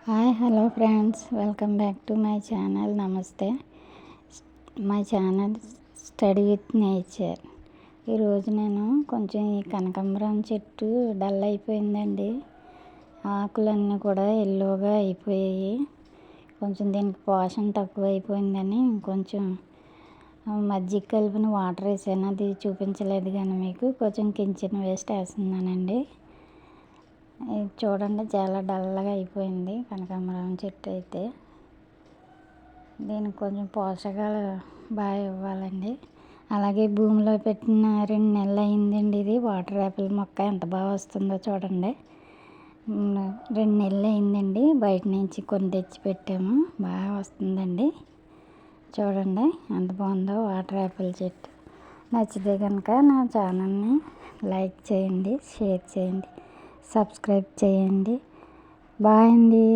Hi hello friends, welcome back to my channel. నమస్తే. My channel study with nature. ఈరోజు నేను కొంచెం ఈ కనకాంబరం చెట్టు డల్ అయిపోయిందండి. ఆకులన్నీ కూడా ఎల్లోగా అయిపోయాయి. కొంచెం దీనికి పోషణ తక్కువ అయిపోయిందని కొంచెం మజ్జిగ కలిపిన వాటర్ వేసాను. అది చూపించలేదు కానీ మీకు కొంచెం కిచెన్ వేస్ట్ వేస్తున్నానండి. ఇది చూడండి, చాలా డల్గా అయిపోయింది కనకాంబరం చెట్టు అయితే. దీనికి కొంచెం పోషకాలు బాగా ఇవ్వాలండి. అలాగే భూమిలో పెట్టిన 2 నెలలు అయిందండి. ఇది వాటర్ యాపిల్ మొక్క ఎంత బాగా వస్తుందో చూడండి. 2 నెలలు అయిందండి. బయట నుంచి కొన్ని తెచ్చి పెట్టాము, బాగా వస్తుందండి. చూడండి ఎంత బాగుందో వాటర్ యాపిల్ చెట్టు. నచ్చితే కనుక నా ఛానల్ని లైక్ చేయండి, షేర్ చేయండి, సబ్స్క్రైబ్ చేయండి. బాయ్ అండి.